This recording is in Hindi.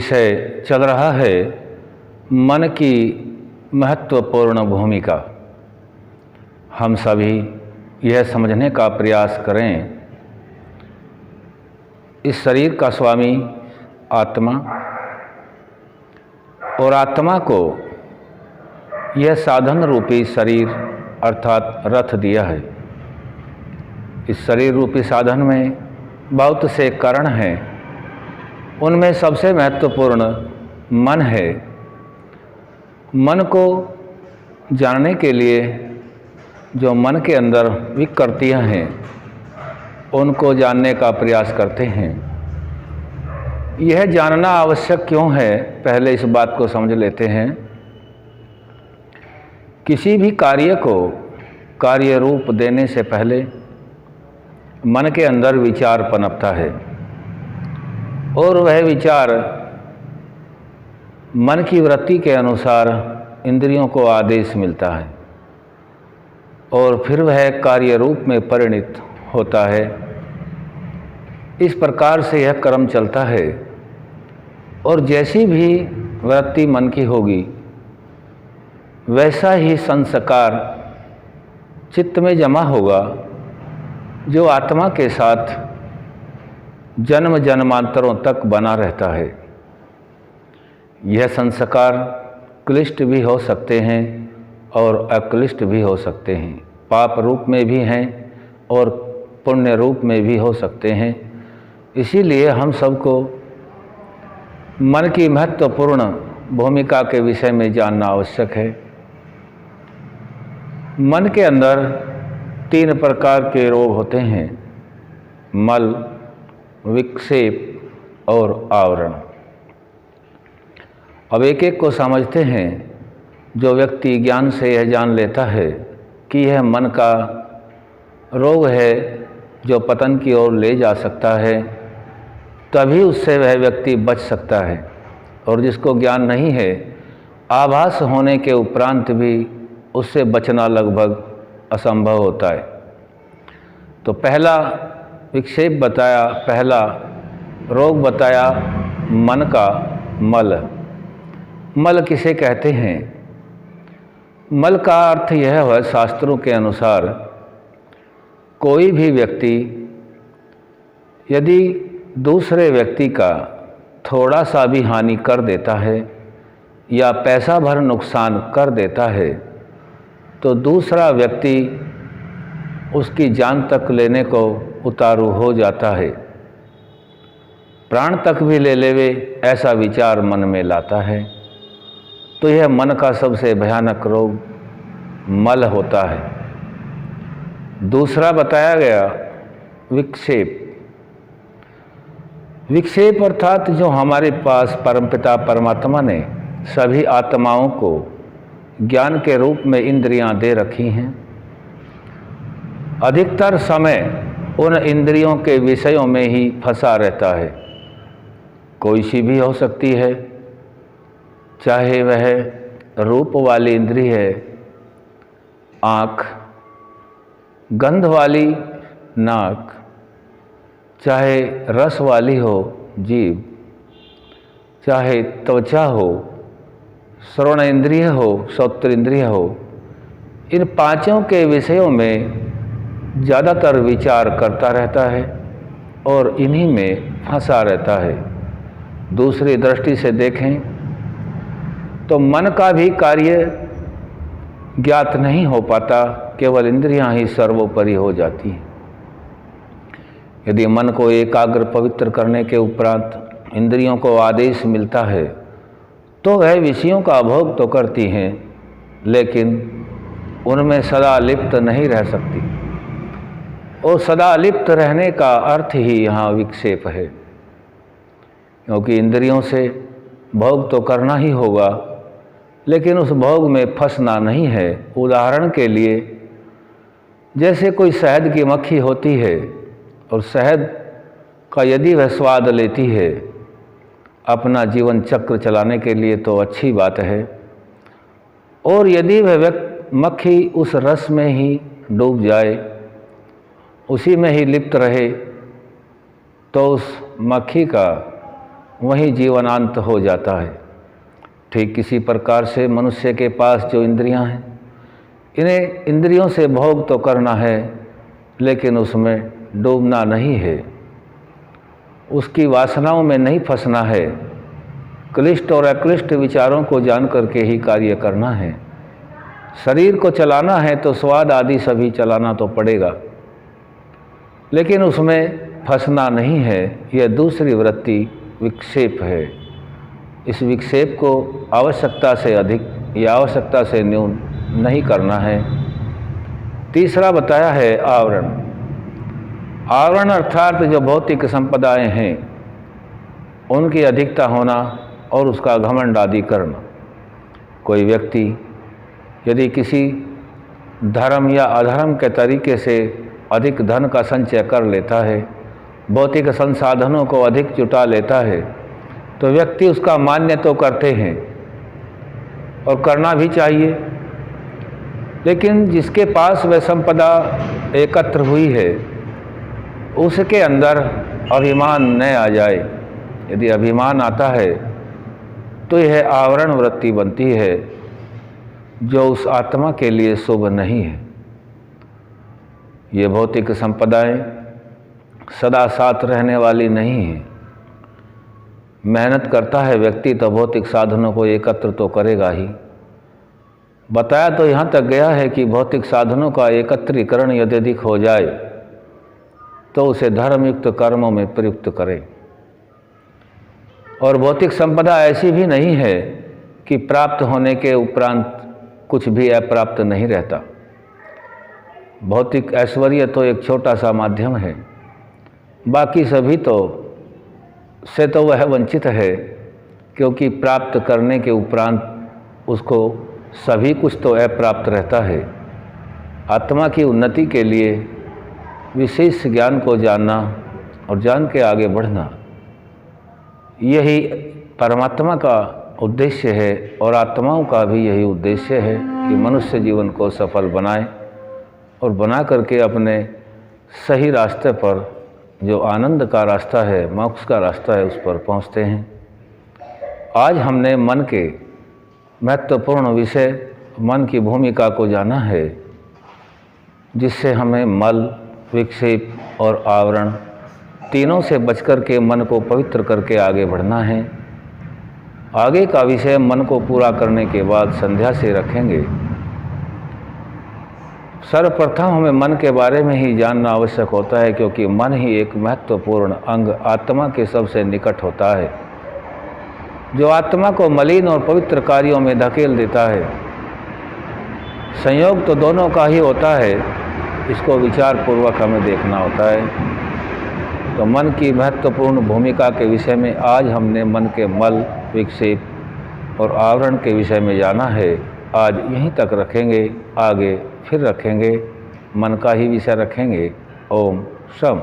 विषय चल रहा है मन की महत्वपूर्ण भूमिका। हम सभी यह समझने का प्रयास करें, इस शरीर का स्वामी आत्मा और आत्मा को यह साधन रूपी शरीर अर्थात रथ दिया है। इस शरीर रूपी साधन में बहुत से कारण हैं, उनमें सबसे महत्वपूर्ण मन है। मन को जानने के लिए जो मन के अंदर विकृतियाँ हैं उनको जानने का प्रयास करते हैं। यह जानना आवश्यक क्यों है, पहले इस बात को समझ लेते हैं। किसी भी कार्य को कार्य रूप देने से पहले मन के अंदर विचार पनपता है और वह विचार मन की वृत्ति के अनुसार इंद्रियों को आदेश मिलता है और फिर वह कार्य रूप में परिणत होता है। इस प्रकार से यह क्रम चलता है और जैसी भी वृत्ति मन की होगी वैसा ही संस्कार चित्त में जमा होगा, जो आत्मा के साथ जन्म जन्मांतरों तक बना रहता है। यह संस्कार क्लिष्ट भी हो सकते हैं और अक्लिष्ट भी हो सकते हैं, पाप रूप में भी हैं और पुण्य रूप में भी हो सकते हैं। इसीलिए हम सबको मन की महत्वपूर्ण भूमिका के विषय में जानना आवश्यक है। मन के अंदर 3 प्रकार के रोग होते हैं, मल, विक्षेप और आवरण। अब एक एक को समझते हैं। जो व्यक्ति ज्ञान से यह जान लेता है कि यह मन का रोग है जो पतन की ओर ले जा सकता है, तभी उससे वह व्यक्ति बच सकता है। और जिसको ज्ञान नहीं है, आभास होने के उपरांत भी उससे बचना लगभग असंभव होता है। तो पहला विक्षेप बताया, पहला रोग बताया मन का मल। मल किसे कहते हैं? मल का अर्थ यह है, शास्त्रों के अनुसार कोई भी व्यक्ति यदि दूसरे व्यक्ति का थोड़ा सा भी हानि कर देता है या पैसा भर नुकसान कर देता है तो दूसरा व्यक्ति उसकी जान तक लेने को उतारू हो जाता है, प्राण तक भी ले लेवे ऐसा विचार मन में लाता है। तो यह मन का सबसे भयानक रोग मल होता है। दूसरा बताया गया विक्षेप। विक्षेप अर्थात जो हमारे पास परमपिता परमात्मा ने सभी आत्माओं को ज्ञान के रूप में इंद्रियां दे रखी हैं, अधिकतर समय उन इंद्रियों के विषयों में ही फंसा रहता है। कोई सी भी हो सकती है, चाहे वह रूप वाली इंद्रिय है आँख, गंध वाली नाक, चाहे रस वाली हो जीभ, चाहे त्वचा हो, श्रवण इंद्रिय हो, श्रोत्र इंद्रिय हो। इन पांचों के विषयों में ज़्यादातर विचार करता रहता है और इन्हीं में फंसा रहता है। दूसरी दृष्टि से देखें तो मन का भी कार्य ज्ञात नहीं हो पाता, केवल इंद्रियां ही सर्वोपरि हो जाती हैं। यदि मन को एकाग्र पवित्र करने के उपरांत इंद्रियों को आदेश मिलता है तो वह विषयों का भोग तो करती हैं, लेकिन उनमें सदा लिप्त नहीं रह सकती। और सदा लिप्त रहने का अर्थ ही यहाँ विक्षेप है, क्योंकि इंद्रियों से भोग तो करना ही होगा, लेकिन उस भोग में फंसना नहीं है। उदाहरण के लिए, जैसे कोई शहद की मक्खी होती है और शहद का यदि वह स्वाद लेती है अपना जीवन चक्र चलाने के लिए तो अच्छी बात है, और यदि वह मक्खी उस रस में ही डूब जाए, उसी में ही लिप्त रहे, तो उस मक्खी का वहीं जीवनांत हो जाता है। ठीक किसी प्रकार से मनुष्य के पास जो इंद्रियां हैं, इन्हें इंद्रियों से भोग तो करना है, लेकिन उसमें डूबना नहीं है, उसकी वासनाओं में नहीं फंसना है। क्लिष्ट और अक्लिष्ट विचारों को जान करके ही कार्य करना है। शरीर को चलाना है तो स्वाद आदि सभी चलाना तो पड़ेगा, लेकिन उसमें फंसना नहीं है। यह दूसरी वृत्ति विक्षेप है। इस विक्षेप को आवश्यकता से अधिक या आवश्यकता से न्यून नहीं करना है। तीसरा बताया है आवरण। आवरण अर्थात जो भौतिक संपदाएं हैं, उनकी अधिकता होना और उसका घमंड आदि करना। कोई व्यक्ति यदि किसी धर्म या अधर्म के तरीके से अधिक धन का संचय कर लेता है, भौतिक संसाधनों को अधिक जुटा लेता है, तो व्यक्ति उसका मान्य तो करते हैं और करना भी चाहिए। लेकिन जिसके पास वह संपदा एकत्र हुई है, उसके अंदर अभिमान न आ जाए। यदि अभिमान आता है तो यह आवरण वृत्ति बनती है, जो उस आत्मा के लिए शुभ नहीं है। ये भौतिक संपदाएं सदा साथ रहने वाली नहीं हैं। मेहनत करता है व्यक्ति तो भौतिक साधनों को एकत्र तो करेगा ही। बताया तो यहाँ तक गया है कि भौतिक साधनों का एकत्रीकरण यदि अधिक हो जाए तो उसे धर्मयुक्त कर्मों में प्रयुक्त करे। और भौतिक संपदा ऐसी भी नहीं है कि प्राप्त होने के उपरांत कुछ भी अप्राप्त नहीं रहता। भौतिक ऐश्वर्य तो एक छोटा सा माध्यम है, बाकी सभी से तो वह वंचित है, क्योंकि प्राप्त करने के उपरांत उसको सभी कुछ तो अप्राप्त रहता है। आत्मा की उन्नति के लिए विशेष ज्ञान को जानना और जान के आगे बढ़ना, यही परमात्मा का उद्देश्य है और आत्माओं का भी यही उद्देश्य है कि मनुष्य जीवन को सफल बनाए और बना करके अपने सही रास्ते पर, जो आनंद का रास्ता है, मोक्ष का रास्ता है, उस पर पहुंचते हैं। आज हमने मन के महत्वपूर्ण विषय, मन की भूमिका को जाना है, जिससे हमें मल, विक्षेप और आवरण तीनों से बचकर के मन को पवित्र करके आगे बढ़ना है। आगे का विषय मन को पूरा करने के बाद संध्या से रखेंगे। सर्वप्रथम हमें मन के बारे में ही जानना आवश्यक होता है, क्योंकि मन ही एक महत्वपूर्ण अंग आत्मा के सबसे निकट होता है, जो आत्मा को मलिन और पवित्र कार्यों में धकेल देता है। संयोग तो दोनों का ही होता है, इसको विचार पूर्वक हमें देखना होता है। तो मन की महत्वपूर्ण भूमिका के विषय में आज हमने मन के मल, विक्षेप और आवरण के विषय में जाना है। आज यहीं तक रखेंगे, आगे फिर रखेंगे, मन का ही विषय रखेंगे। ओम शम।